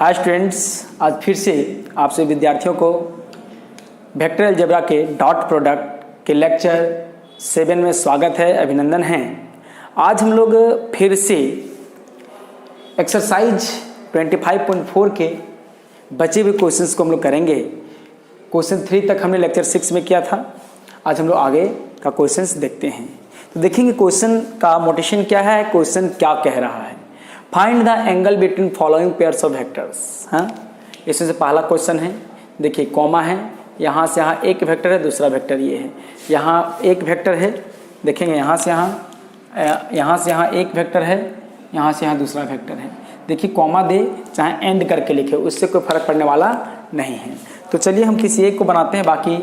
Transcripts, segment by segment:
Hi students, आज फिर से आपसे विद्यार्थियों को वेक्टर अलजेब्रा के डॉट प्रोडक्ट के लेक्चर 7 में स्वागत है, अभिनंदन है। आज हम लोग फिर से एक्सरसाइज 25.4 के बचे हुए क्वेश्चंस को हम लोग करेंगे। क्वेश्चन 3 तक हमने लेक्चर 6 में किया था। आज हम लोग आगे का क्वेश्चंस देखते हैं। तो देखेंगे क्वेश्चन का मोटेशन क्या है, क्वेश्चन क्या कह रहा है। Find the angle between following pairs of vectors. हाँ, इसमें से पहला क्वेश्चन है, देखिए कॉमा है, यहाँ से यहाँ एक वेक्टर है, दूसरा वेक्टर ये है। यहाँ एक वेक्टर है, देखेंगे यहाँ से यहाँ एक वेक्टर है, यहाँ से यहाँ दूसरा वेक्टर है। देखिए कॉमा दे चाहे एंड करके लिखे, उससे कोई फर्क पड़ने वाला नहीं है। तो चलिए हम किसी एक को बनाते हैं, बाकी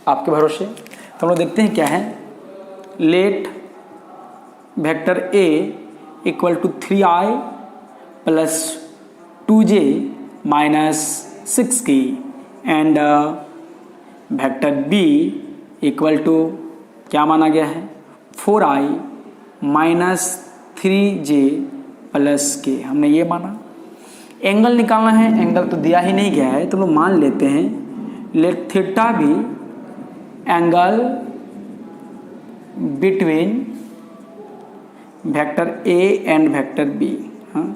आपके भरोसे। तो हम लोग देखते हैं क्या है। Let vector A equal to 3i plus 2j minus 6k and vector B equal to क्या माना गया है 4i minus 3j plus k, हमने ये माना। एंगल निकालना है, एंगल तो दिया ही नहीं गया है, तो लोग मान लेते हैं let theta be angle between vector A and vector B. हाँ,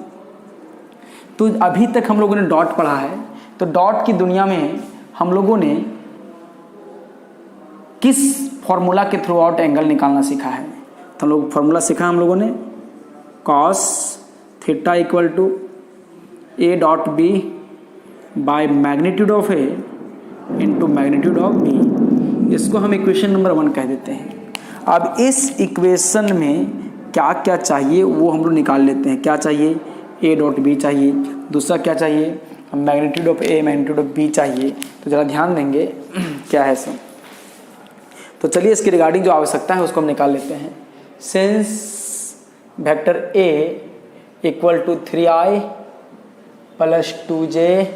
तो अभी तक हम लोगों ने डॉट पढ़ा है, तो डॉट की दुनिया में हम लोगों ने किस फॉर्मूला के थ्रू आउट एंगल निकालना सीखा है। तो हम लोग फॉर्मूला सीखा हम लोगों ने cos theta equal to A dot B by magnitude of A into magnitude of B. इसको हम इक्वेशन नंबर 1 कह देते हैं। अब इस इक्वेशन में क्या क्या चाहिए वो हम लोग निकाल लेते हैं। क्या चाहिए, ए डॉट बी चाहिए, दूसरा क्या चाहिए magnitude of A magnitude of B चाहिए। तो ज़रा ध्यान देंगे क्या है सब। तो चलिए इसके रिगार्डिंग जो आवश्यकता है उसको हम निकाल लेते हैं। Since vector A equal to 3i plus 2j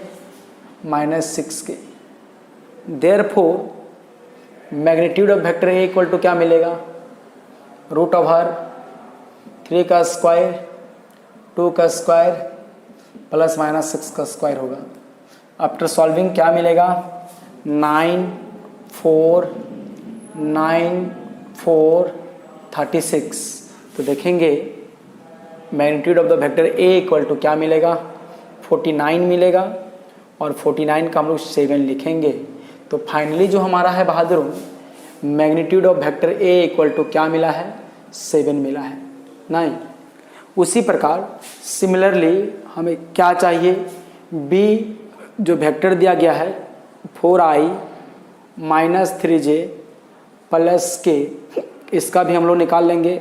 minus 6k, therefore magnitude of vector A equal to क्या मिलेगा, रूट ओवर 3 का स्क्वायर 2 का स्क्वायर प्लस माइनस 6 का स्क्वायर होगा। आफ्टर सॉल्विंग क्या मिलेगा 9 4 9 4 36। तो देखेंगे magnitude of the vector A equal to क्या मिलेगा 49 मिलेगा, और 49 का हम लोग 7 लिखेंगे। तो फाइनली जो हमारा है बहादुर magnitude of vector A equal to क्या मिला है 7 मिला है। नहीं, उसी प्रकार सिमिलरली हमें क्या चाहिए, बी जो वेक्टर दिया गया है 4i minus 3j plus k, इसका भी हम लोग निकाल लेंगे।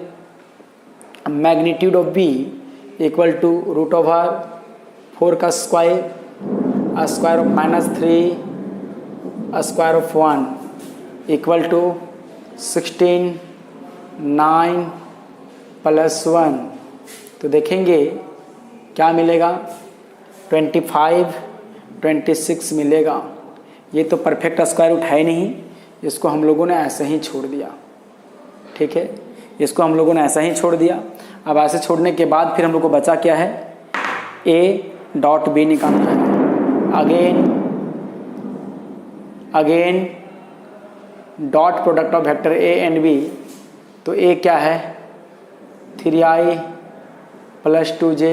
Magnitude of B equal to root over 4 का square square of minus 3 square of 1 equal to 16 9 plus 1। तो देखेंगे क्या मिलेगा 25 26 मिलेगा। ये तो परफेक्ट स्क्वायर रूट है नहीं, इसको हम लोगों ने ऐसे ही छोड़ दिया। ठीक है, इसको हम लोगों ने ऐसा ही छोड़ दिया। अब ऐसे छोड़ने के बाद फिर हम लोग को बचा क्या है, ए डॉट बी निकालना है। Again dot product of vector A and B. तो ए क्या है 3i plus 2j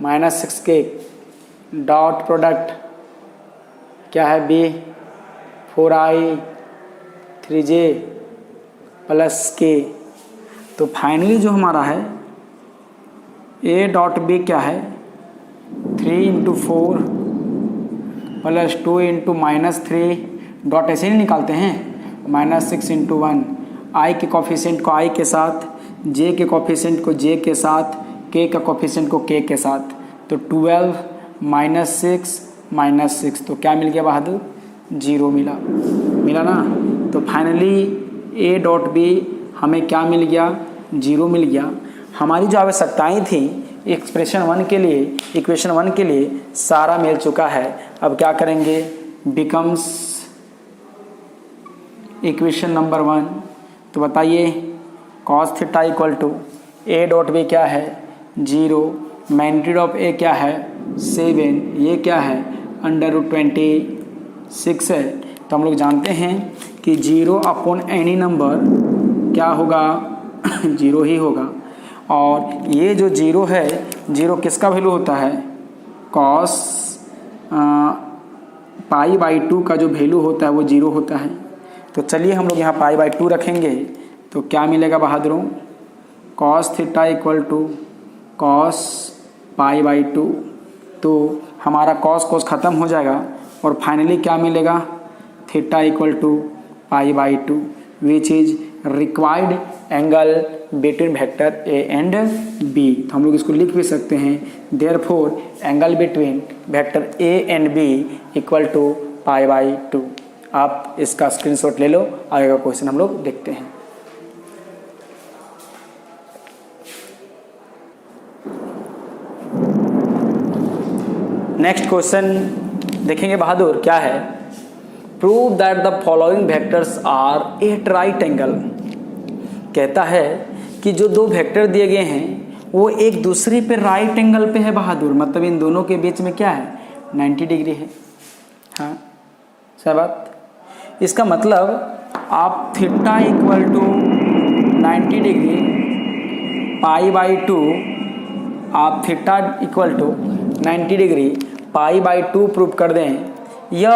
minus 6k, dot product क्या है B 4i 3j plus k। तो फाइनली जो हमारा है ए डॉट बी क्या है 3 into 4 plus 2 into minus 3, dot ऐसे नहीं निकालते हैं, माइनस 6 इंटू 1, आई के कॉफिशेंट को आई के साथ, जे के कॉफिशेंट को जे के साथ, के का कॉफिशेंट को के के साथ। तो 12 माइनस 6 तो क्या मिल गया बहादुर 0 मिला ना। तो फाइनली ए डॉट बी हमें क्या मिल गया 0 मिल गया। हमारी जो आवश्यकताएं थी इक्वेशन 1 के लिए सारा मिल चुका है। अब क्या करेंगे, बिकम्स इक्वेशन नंबर 1। तो बताइए cos theta equal to A dot B क्या है 0, मैग्नीट्यूड ऑफ ए क्या है 7, ये क्या है √26 है। तो हम लोग जानते हैं कि 0/any नंबर क्या होगा 0 ही होगा। और ये जो 0 है, 0 किसका वैल्यू होता है, cos π/2 का जो वैल्यू होता है वो 0 होता है। तो चलिए हम लोग यहाँ π/2 रखेंगे तो क्या मिलेगा बहादुरों, cos θ = cos π/2। तो हमारा cos ख़त्म हो जाएगा और फाइनली क्या मिलेगा, θ = π/2 which is required angle between vector A and B. तो हम लोग इसको लिख भी सकते हैं, therefore angle between vector A and B = π/2। आप इसका स्क्रीनशॉट ले लो, आगे का क्वेश्चन हम लोग देखते हैं। नेक्स्ट क्वेश्चन देखेंगे बहादुर, क्या है, prove that the following vectors are at right angle. कहता है कि जो दो वेक्टर दिए गए हैं वो एक दूसरे पे राइट एंगल पे है बहादुर, मतलब इन दोनों के बीच में क्या है 90 डिग्री है। हाँ सही बात। इसका मतलब आप θ = 90 डिग्री π/2, आप θ = 90 डिग्री π/2 प्रूव कर दें, या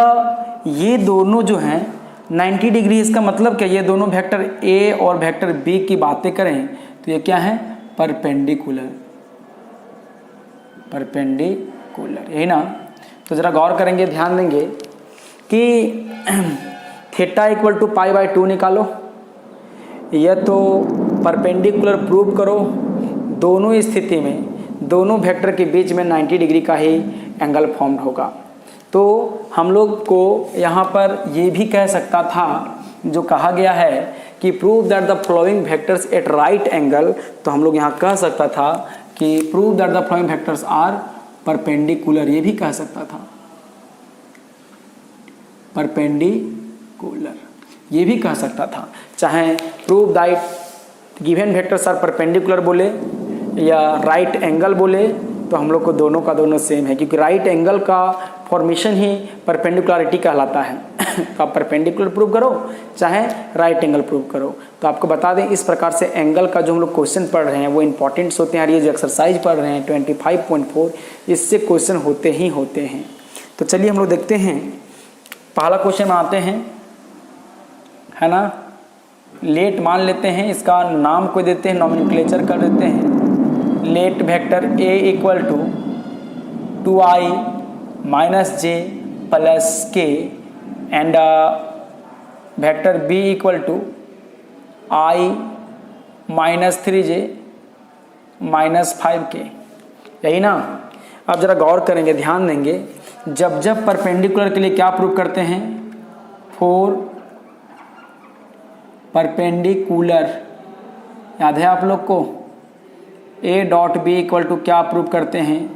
ये दोनों जो हैं 90 डिग्री, इसका मतलब क्या, ये दोनों वेक्टर ए और वेक्टर बी की बातें करें तो ये क्या है परपेंडिकुलर, यही ना। तो ज़रा गौर करेंगे, ध्यान देंगे कि θ = π/2 निकालो, यह तो परपेंडिकुलर प्रूव करो। दोनों स्थिति में दोनों वेक्टर के बीच में 90 डिग्री का ही एंगल फॉर्म्ड होगा। तो हम लोग को यहाँ पर ये भी कह सकता था, जो कहा गया है कि prove that the following vectors at right angle, तो हम लोग यहाँ कह सकता था कि prove that the following vectors are perpendicular, ये भी कह सकता था परपेंडिकुलर, ये भी कह सकता था। चाहे prove that given vectors are perpendicular बोले या राइट एंगल बोले, तो हम लोग को दोनों का दोनों सेम है, क्योंकि राइट एंगल का फॉर्मेशन ही परपेंडिकुलरिटी कहलाता है। तो आप परपेंडिकुलर प्रूव करो चाहे राइट एंगल प्रूव करो। तो आपको बता दें, इस प्रकार से एंगल का जो हम लोग क्वेश्चन पढ़ रहे हैं वो इंपॉर्टेंट्स होते हैं, और ये जो एक्सरसाइज पढ़ रहे हैं 25.4, इससे क्वेश्चन होते ही होते हैं। तो चलिए हम लोग देखते हैं, पहला क्वेश्चन बनाते हैं, है ना। लेट मान लेते हैं, इसका नाम को देते हैं, नॉमेनक्लेचर कर देते हैं। Let vector A = 2i - j + k and vector b = i - 3j - 5k, यही ना। अब जरा गौर करेंगे, ध्यान देंगे, जब जब परपेंडिकुलर के लिए क्या प्रूव करते हैं, फॉर परपेंडिकुलर, याद है आप लोग को, a.b = क्या प्रूव करते हैं,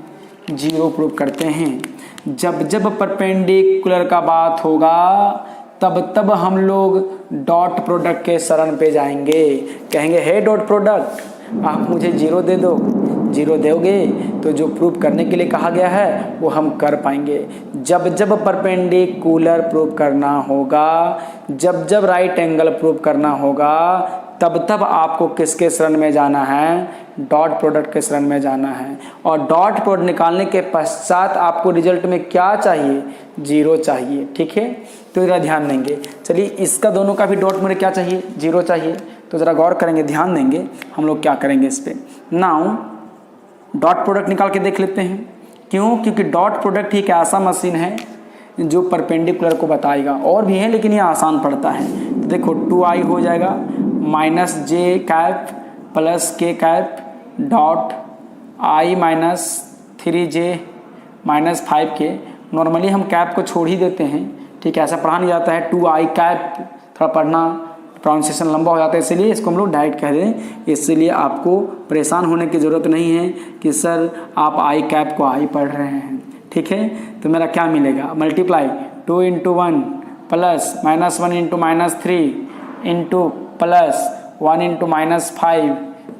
0 प्रूव करते हैं। जब जब परपेंडिकुलर का बात होगा तब तब हम लोग डॉट प्रोडक्ट के शरण पे जाएंगे, कहेंगे हे डॉट प्रोडक्ट आप मुझे 0 दे दो, 0 दोगे तो जो प्रूव करने के लिए कहा गया है वो हम कर पाएंगे। जब जब परपेंडिकुलर प्रूव करना होगा, जब जब राइट एंगल प्रूव करना होगा, तब तब आपको किसके शरण में जाना है, डॉट प्रोडक्ट के शरण में जाना है। और डॉट प्रोडक्ट निकालने के पश्चात आपको रिजल्ट में क्या चाहिए, 0 चाहिए, ठीक है। तो ज़रा ध्यान देंगे, चलिए इसका दोनों का भी डॉट मुझे क्या चाहिए, 0 चाहिए। तो ज़रा गौर करेंगे, ध्यान देंगे, हम लोग क्या करेंगे इस पर। नाउ डॉट प्रोडक्ट निकाल के देख लेते हैं, क्यों, क्योंकि डॉट प्रोडक्ट ही एक ऐसा मशीन है जो परपेंडिकुलर को बताएगा, और भी है लेकिन ये आसान पड़ता है। तो देखो 2i हो जाएगा -j cap + k cap dot i - 3j - 5k। Normally हम कैप को छोड़ ही देते हैं, ठीक है, ऐसा पढ़ा नहीं जाता है। 2i कैप थोड़ा पढ़ना प्रोनाउंसिएशन लंबा हो जाता है, इसलिए इसको हम लोग डायरेक्ट कह दें। इसलिए आपको परेशान होने की ज़रूरत नहीं है कि सर आप आई कैप को आई पढ़ रहे हैं, ठीक है। तो मेरा क्या मिलेगा, मल्टीप्लाई 2 × 1 प्लस -1 × -3 इंटू प्लस 1 × -5।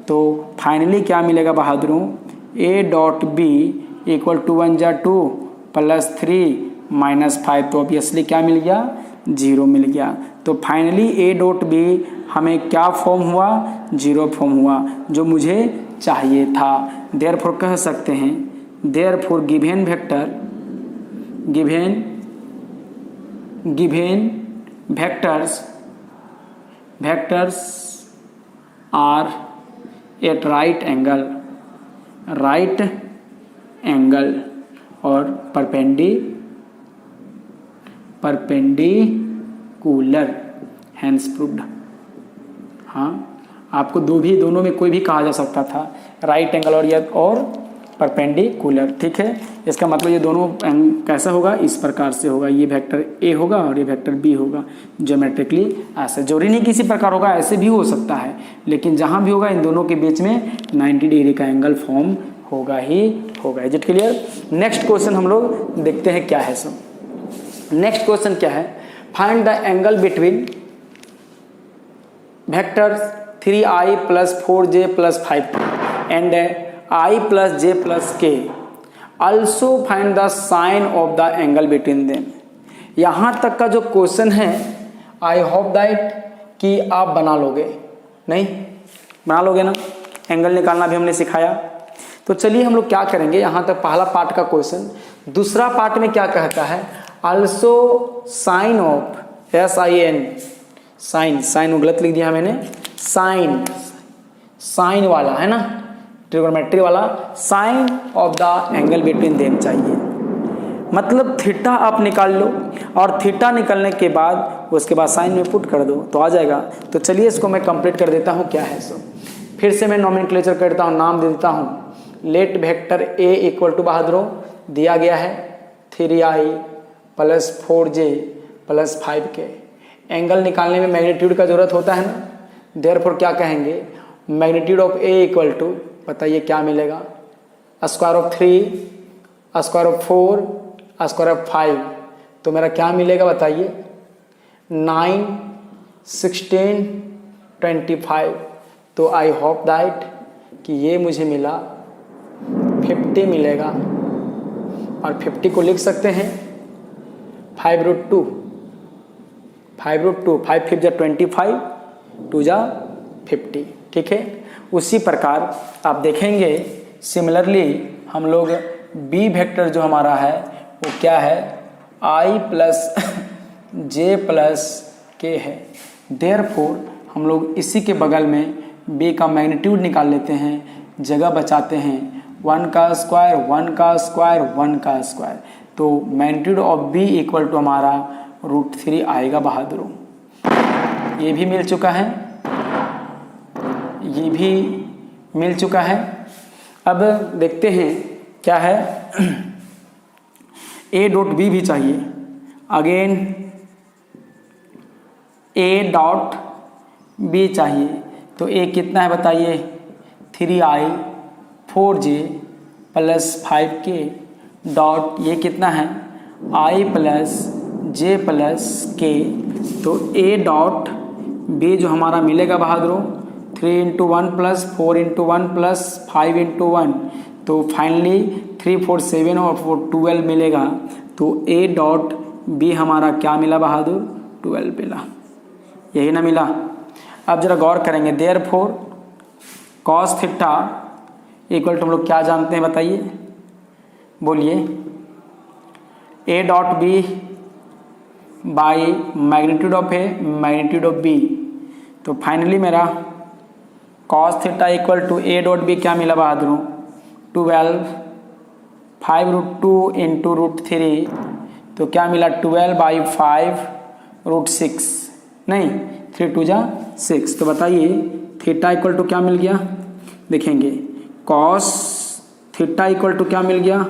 तो फाइनली क्या मिलेगा बहादुरों, a.b इक्वल टू 1 जा 2 प्लस 3 माइनस 5, तो ऑब्वियसली क्या मिल गया, 0 मिल गया। तो फाइनली ए डॉट बी हमें क्या फॉर्म हुआ, 0 फॉर्म हुआ, जो मुझे चाहिए था। देयरफॉर कह सकते हैं, therefore given vector vectors are at right angle और perpendicular hence proved। हाँ, आपको दोनों में कोई भी कहा जा सकता था, राइट एंगल और परपेंडिकुलर। ठीक है, इसका मतलब ये दोनों कैसा होगा, इस प्रकार से होगा, ये वेक्टर ए होगा और ये वेक्टर बी होगा। ज्योमेट्रिकली ऐसे, जरूरी नहीं किसी प्रकार होगा, ऐसे भी हो सकता है, लेकिन जहाँ भी होगा इन दोनों के बीच में 90 डिग्री का एंगल फॉर्म होगा ही होगा। Is it clear? Next question हम लोग देखते हैं क्या है। सब नेक्स्ट क्वेश्चन क्या है, find the angle between vectors 3i + 4j + 5 and I + j + k, also find the sine of the angle between them। यहाँ तक का जो क्वेश्चन है, आई होप दैट कि आप बना लोगे, नहीं बना लोगे ना, एंगल निकालना भी हमने सिखाया। तो चलिए हम लोग क्या करेंगे, यहाँ तक पहला पार्ट का क्वेश्चन। दूसरा पार्ट में क्या कहता है, also sine of sin, sine गलत लिख दिया मैंने, साइन वाला है ना, ट्रिगोनोमेट्री वाला, sine of the angle between them चाहिए। मतलब थीटा आप निकाल लो और थीटा निकालने के बाद उसके बाद साइन में पुट कर दो तो आ जाएगा। तो चलिए इसको मैं कंप्लीट कर देता हूँ क्या है सो। फिर से मैं नॉमेनक्लेचर करता हूँ, नाम दे देता हूँ। Let vector A equal to बहादुरों दिया गया है 3i + 4j + 5k। एंगल निकालने में मैग्नीट्यूड का जरूरत होता है ना, देयरफॉर क्या कहेंगे, magnitude of A equal to, बताइए क्या मिलेगा, square of 3, square of 4, square of 5। तो मेरा क्या मिलेगा बताइए, 9, 16, 25। तो आई होप दैट कि ये मुझे मिला 50 मिलेगा, और 50 को लिख सकते हैं 5√2, 5√2, 5 5 जा 25, 2 जा 50। ठीक है, उसी प्रकार आप देखेंगे सिमिलरली हम लोग बी वेक्टर जो हमारा है वो क्या है, i + j + k है। देयरफॉर हम लोग इसी के बगल में b का मैग्नीट्यूड निकाल लेते हैं, जगह बचाते हैं, 1 का स्क्वायर 1 का स्क्वायर 1 का स्क्वायर। तो magnitude of b equal to हमारा √3 आएगा बहादुरों। ये भी मिल चुका है, ये भी मिल चुका है। अब देखते हैं क्या है, a डॉट बी भी चाहिए। अगेन a डॉट बी चाहिए। तो a कितना है बताइए, 3i 4j + 5k डॉट, ये कितना है, i + j + k। तो a डॉट b जो हमारा मिलेगा बहादुरों 3 × 1 + 4 × 1 + 5 × 1, तो फाइनली 3 4 7 और 4 12 मिलेगा। तो a डॉट b हमारा क्या मिला बहादुर, 12 मिला, यही ना मिला। अब जरा गौर करेंगे, therefore cos theta equal to हम लोग क्या जानते हैं बताइए, बोलिए, a dot b by magnitude of a magnitude of b। तो फाइनली मेरा cos theta equal to a dot b क्या मिला बहादुरों, 12, 5√2 × √3। तो क्या मिला, 12/5√6, नहीं 3 2 जा 6। तो बताइए थीटा इक्वल टू क्या मिल गया, देखेंगे cos थीटा इक्वल टू क्या मिल गया,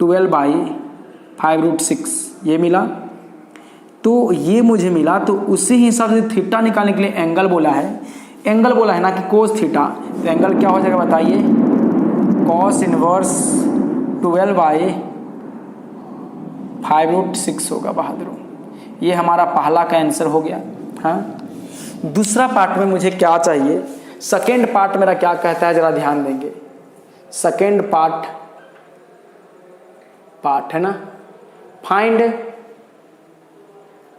12/5√6 ये मिला। तो ये मुझे मिला, तो उसी हिसाब से थीटा निकालने के लिए एंगल बोला है, एंगल बोला है ना कि कोस थीटा। तो एंगल क्या हो जाएगा बताइए, cos इनवर्स 12/5√6 होगा बहादुरों। ये हमारा पहला का आंसर हो गया। हाँ, दूसरा पार्ट में मुझे क्या चाहिए, सेकेंड पार्ट मेरा क्या कहता है, जरा ध्यान देंगे। सेकेंड पार्ट पार्ट, है ना।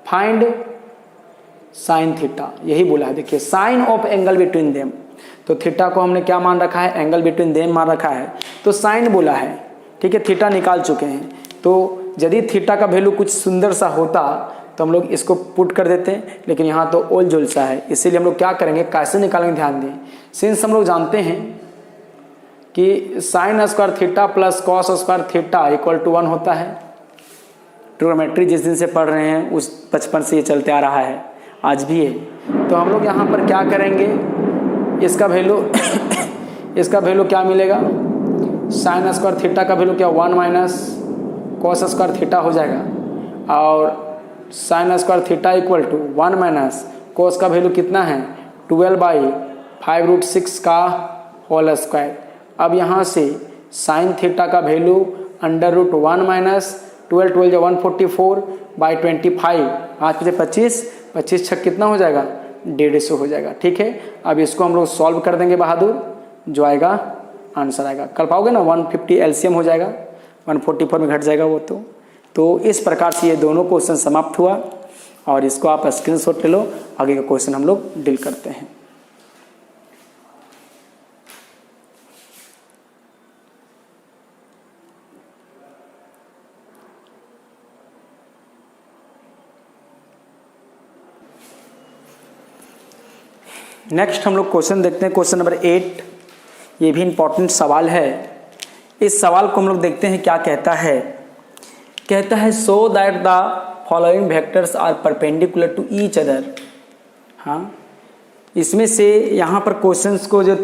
फाइंड साइन थीटा, यही बोला है। देखिए sine of angle between them, तो थीटा को हमने क्या मान रखा है, एंगल बिटवीन देम मान रखा है, तो साइन बोला है, ठीक है। थीटा निकाल चुके हैं, तो यदि थीटा का वैल्यू कुछ सुंदर सा होता तो हम लोग इसको पुट कर देते हैं, लेकिन यहाँ तो ओल जोल सा है, इसीलिए हम लोग क्या करेंगे, कैसे निकालेंगे ध्यान दें। सिंस हम लोग जानते हैं कि sine square theta plus cos square theta equal to 1 होता है। ट्रिग्नोमेट्री जिस दिन से पढ़ रहे हैं उस बचपन से ये चलते आ रहा है, आज भी है। तो हम लोग यहाँ पर क्या करेंगे, इसका वैल्यू क्या मिलेगा, साइन स्क्वायर थीटा का वैल्यू क्या 1 माइनस कॉस स्क्वायर थीटा हो जाएगा, और sine square theta equal to 1 minus cos का वैल्यू कितना है 12/5√6 का होल स्क्वायर। अब यहाँ से साइन थीटा का वैल्यू √1 माइनस 12 144/25, 5 25 25 छक कितना हो जाएगा 150 हो जाएगा, ठीक है। अब इसको हम लोग सॉल्व कर देंगे बहादुर, जो आएगा आंसर आएगा। कर पाओगे ना, 150 एलसीएम हो जाएगा, 144 में घट जाएगा वो। तो इस प्रकार से ये दोनों क्वेश्चन समाप्त हुआ, और इसको आप स्क्रीनशॉट ले लो। आगे का क्वेश्चन हम लोग डील करते हैं। नेक्स्ट हम लोग क्वेश्चन देखते हैं, क्वेश्चन नंबर 8। ये भी इंपॉर्टेंट सवाल है। इस सवाल को हम लोग देखते हैं क्या कहता है। कहता है so that the following vectors are perpendicular to each other. हाँ, इसमें से यहाँ पर क्वेश्चंस को, जो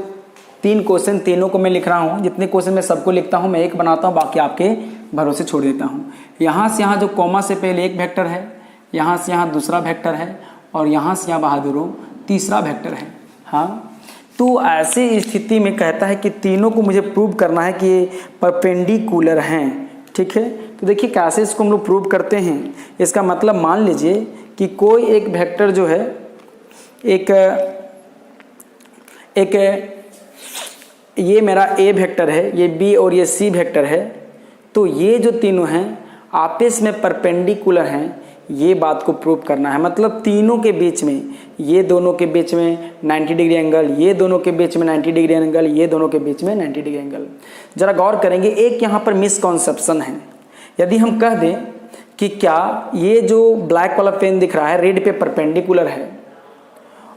3 क्वेश्चन, तीनों को मैं लिख रहा हूँ। जितने क्वेश्चन मैं सबको लिखता हूँ, मैं एक बनाता हूँ, बाकी आपके भरोसे छोड़ देता हूँ। यहाँ से यहाँ जो कॉमा से पहले एक वेक्टर है, यहाँ से यहाँ दूसरा वेक्टर है, और यहाँ से यहाँ बहादुरों तीसरा वेक्टर है। हाँ, तो ऐसी स्थिति में कहता है कि तीनों को मुझे प्रूव करना है कि ये परपेंडिकुलर हैं, ठीक है। तो देखिए कैसे इसको हम लोग प्रूव करते हैं। इसका मतलब मान लीजिए कि कोई एक वेक्टर जो है, एक ये मेरा ए वेक्टर है, ये बी और ये सी वेक्टर है, तो ये जो तीनों हैं आपस में परपेंडिकुलर हैं, ये बात को प्रूव करना है। मतलब तीनों के बीच में, ये दोनों के बीच में 90 डिग्री एंगल, ये दोनों के बीच में 90 डिग्री एंगल, ये दोनों के बीच में 90 डिग्री एंगल। जरा गौर करेंगे, एक यहाँ पर मिसकॉन्सेप्शन है। यदि हम कह दें कि क्या ये जो ब्लैक वाला पेन दिख रहा है रेड पे परपेंडिकुलर है,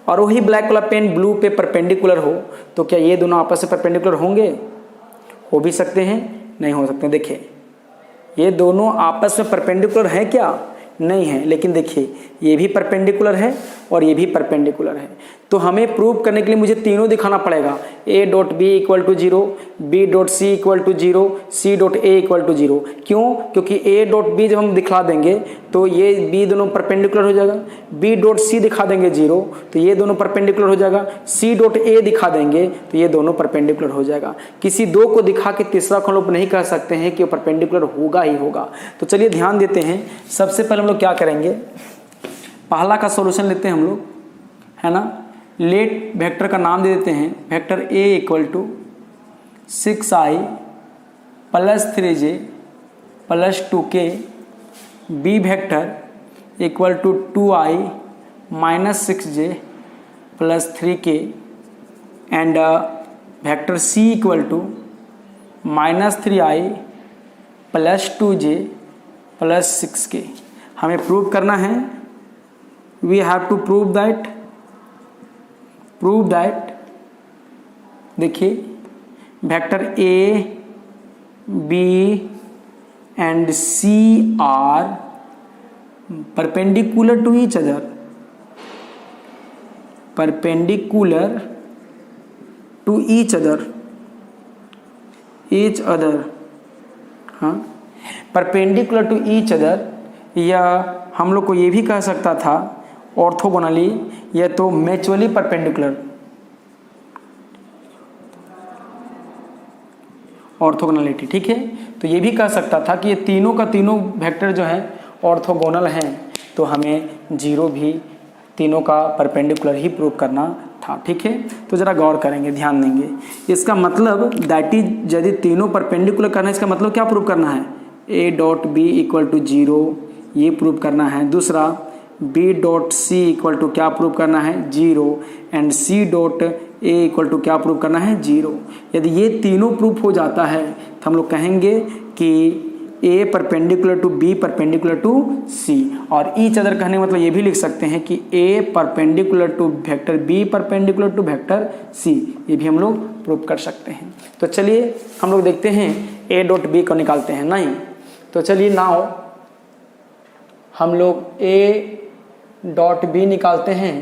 और वही ब्लैक वाला पेन ब्लू पे परपेंडिकुलर हो, तो क्या ये दोनों आपस में परपेंडिकुलर होंगे? हो भी सकते हैं, नहीं हो सकते। देखिए ये दोनों आपस में परपेंडिकुलर हैं क्या? नहीं है। लेकिन देखिए ये भी परपेंडिकुलर है और ये भी परपेंडिकुलर है। तो हमें प्रूव करने के लिए मुझे तीनों दिखाना पड़ेगा। a.b equal to 0, b.c equal to 0, c.a equal to 0। क्यों? क्योंकि a.b जब हम दिखा देंगे तो ये b दोनों परपेंडिकुलर हो जाएगा, b.c दिखा देंगे 0 तो ये दोनों परपेंडिकुलर हो जाएगा, c.a दिखा देंगे तो ये दोनों परपेंडिकुलर हो जाएगा। किसी दो को दिखा के तीसरा को हम लोग नहीं कह सकते हैं कि वो परपेंडिकुलर होगा ही होगा। तो चलिए ध्यान देते हैं। सबसे पहले हम लोग क्या करेंगे, पहला का सॉल्यूशन लेते हैं हम लोग, है ना। लेट वेक्टर का नाम दे देते हैं, vector a equal to 6i plus 3j plus 2k, b vector equal to 2i minus 6j plus 3k, and vector c equal to minus 3i plus 2j plus 6k। हमें prove करना है, we have to prove that देखिए vector a, b and c are perpendicular to each other, perpendicular to each other, हाँ, perpendicular to each other, या हम लोग को ये भी कह सकता था ऑर्थोगोनली, या तो म्यूचुअली परपेंडिकुलर, ऑर्थोगोनलिटी, ठीक है। तो ये भी कह सकता था कि ये तीनों का तीनों वेक्टर जो हैं ऑर्थोगोनल हैं, तो हमें 0 भी तीनों का परपेंडिकुलर ही प्रूव करना था, ठीक है। तो जरा गौर करेंगे, ध्यान देंगे। इसका मतलब दैट इज, यदि तीनों परपेंडिकुलर करना है, इसका मतलब क्या प्रूव करना है, A dot B equal to 0 ये प्रूव करना है। दूसरा B dot C equal to क्या प्रूव करना है 0 and C dot A equal to क्या प्रूव करना है 0। यदि ये तीनों प्रूफ हो जाता है तो हम लोग कहेंगे कि A perpendicular to B perpendicular to C, और ईच अदर कहने का मतलब ये भी लिख सकते हैं कि A perpendicular to vector B perpendicular to vector C, ये भी हम लोग प्रूव कर सकते हैं। तो चलिए हम लोग देखते हैं ए डॉट बी को निकालते हैं। नहीं तो चलिए नाउ हम लोग ए डॉट बी निकालते हैं।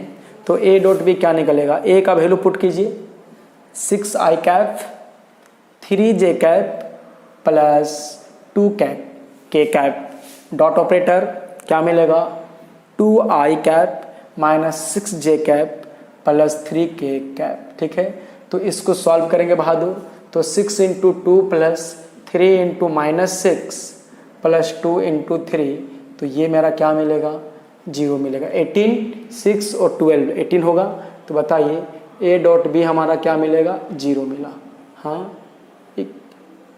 तो ए डॉट बी क्या निकलेगा, ए का वैल्यू पुट कीजिए 6i cap 3j cap plus 2 cap के कैप, डॉट ऑपरेटर क्या मिलेगा 2i cap minus 6j cap plus 3k cap. ठीक है, तो इसको सॉल्व करेंगे बहादुर। तो 6 into 2 plus 3 into minus 6 plus 2 into 3, तो ये मेरा क्या मिलेगा 0 मिलेगा। 18 6 और 12 18 होगा। तो बताइए ए डॉट बी हमारा क्या मिलेगा 0 मिला। हाँ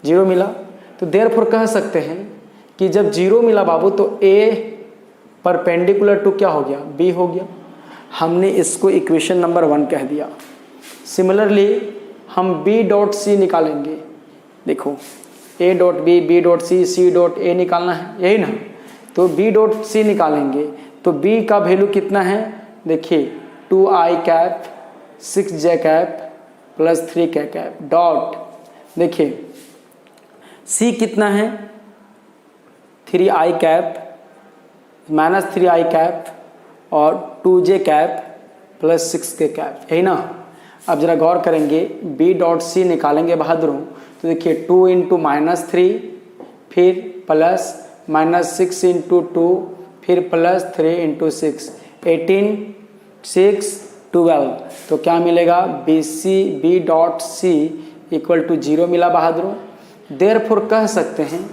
0 मिला। तो देयरफॉर कह सकते हैं कि जब 0 मिला बाबू तो ए परपेंडिकुलर टू क्या हो गया बी हो गया। हमने इसको इक्वेशन नंबर 1 कह दिया। सिमिलरली हम बी डॉट सी निकालेंगे। देखो A dot B B dot C dot A निकालना है, यही ना। तो बी डॉट सी निकालेंगे तो बी का वैल्यू कितना है देखिए 2i cap 6j cap plus 3k cap dot, देखिए सी कितना है 3i cap minus 3i cap और 2j cap plus 6k cap, यही ना। अब जरा गौर करेंगे बी डॉट सी निकालेंगे बहादुरों। तो देखिए 2 इंटू माइनस 3 फिर प्लस माइनस 6 इंटू 2 फिर प्लस 3 इंटू 6 18 6 12, तो क्या मिलेगा B dot C equal to 0 मिला बहादुरों। देयरफॉर कह सकते हैं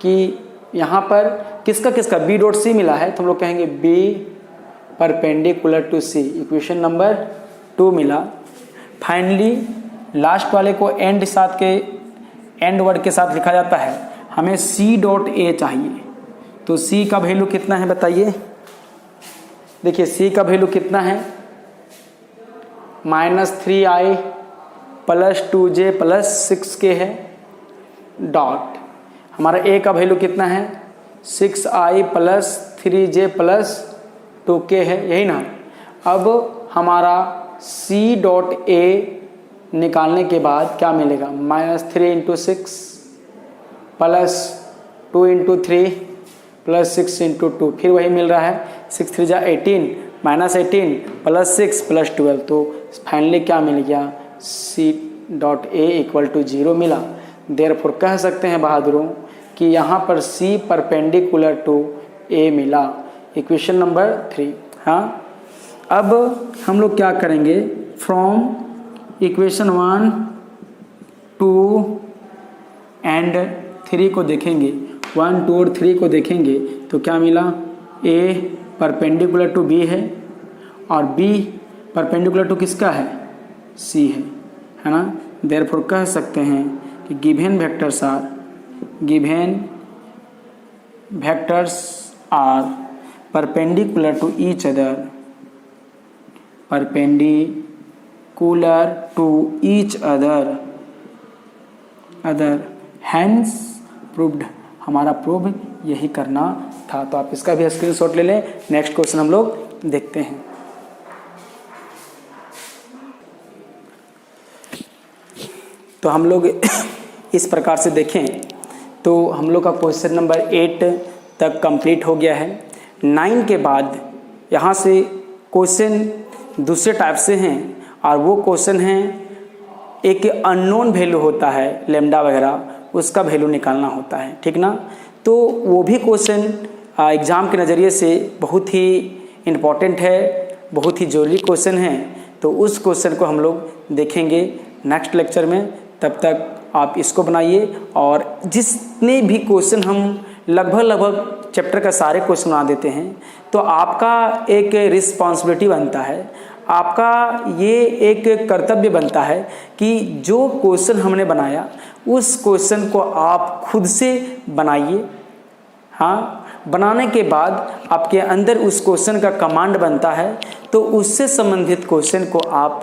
कि यहाँ पर किसका किसका बी डॉट सी मिला है, तो हम लोग कहेंगे B perpendicular to C, equation number 2 मिला। फाइनली लास्ट वाले को एंड साथ के एंड वर्ड के साथ लिखा जाता है। हमें सी डॉट ए चाहिए। तो सी का वैल्यू कितना है बताइए। देखिए सी का वैल्यू कितना है minus 3i plus 2j plus 6k है डॉट। हमारा ए का वैल्यू कितना है 6i plus 3j plus 2k है, यही ना। अब हमारा सी डॉट ए निकालने के बाद क्या मिलेगा minus 3 into 6 plus 2 into 3 plus 6 into 2, फिर वही मिल रहा है 6 3 जा 18 माइनस 18 प्लस 6 प्लस 12, तो फाइनली क्या मिल गया C dot A equal to 0 मिला। देयरफॉर कह सकते हैं बहादुरों कि यहाँ पर सी परपेंडिकुलर टू ए मिला, इक्वेशन नंबर 3। हाँ अब हम लोग क्या करेंगे फ्रॉम इक्वेशन 1 2 एंड 3 को देखेंगे, 1 2 और 3 को देखेंगे तो क्या मिला ए परपेंडिकुलर टू बी है और बी परपेंडिकुलर टू किसका है सी है ना। देयरफॉर कह सकते हैं कि given vectors are perpendicular to each other hence proved. हमारा प्रूव यही करना था। तो आप इसका भी स्क्रीनशॉट ले लें। नेक्स्ट क्वेश्चन हम लोग देखते हैं। तो हम लोग इस प्रकार से देखें तो हम लोग का क्वेश्चन नंबर 8 तक कंप्लीट हो गया है। 9 के बाद यहाँ से क्वेश्चन दूसरे टाइप से हैं और वो क्वेश्चन हैं एक अननोन वैल्यू होता है लेमडा वगैरह, उसका वैल्यू निकालना होता है, ठीक ना। तो वो भी क्वेश्चन एग्ज़ाम के नज़रिए से बहुत ही इम्पॉर्टेंट है, बहुत ही जरूरी क्वेश्चन है। तो उस क्वेश्चन को हम लोग देखेंगे नेक्स्ट लेक्चर में। तब तक आप इसको बनाइए और जितने भी क्वेश्चन हम लगभग चैप्टर का सारे क्वेश्चन बना देते हैं तो आपका एक रिस्पॉन्सिबिलिटी बनता है, आपका ये एक कर्तव्य बनता है कि जो क्वेश्चन हमने बनाया उस क्वेश्चन को आप खुद से बनाइए। हाँ, बनाने के बाद आपके अंदर उस क्वेश्चन का कमांड बनता है, तो उससे संबंधित क्वेश्चन को आप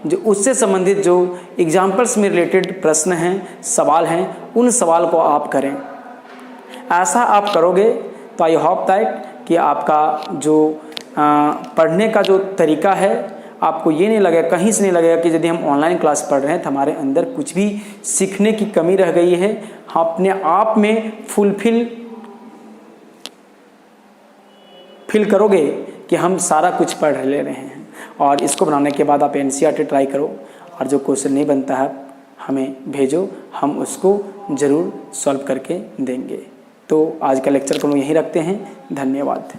जो उससे संबंधित जो एग्जाम्पल्स में रिलेटेड प्रश्न हैं, सवाल हैं, उन सवाल को आप करें। ऐसा आप करोगे तो आई होप दैट कि आपका जो पढ़ने का जो तरीका है, आपको ये नहीं लगेगा, कहीं से नहीं लगेगा कि यदि हम ऑनलाइन क्लास पढ़ रहे हैं तो हमारे अंदर कुछ भी सीखने की कमी रह गई है। हम अपने आप में फील करोगे कि हम सारा कुछ पढ़ ले रहे हैं। और इसको बनाने के बाद आप एनसीईआरटी ट्राई करो, और जो क्वेश्चन नहीं बनता है हमें भेजो, हम उसको ज़रूर सॉल्व करके देंगे। तो आज का लेक्चर को हम यहीं रखते हैं। धन्यवाद।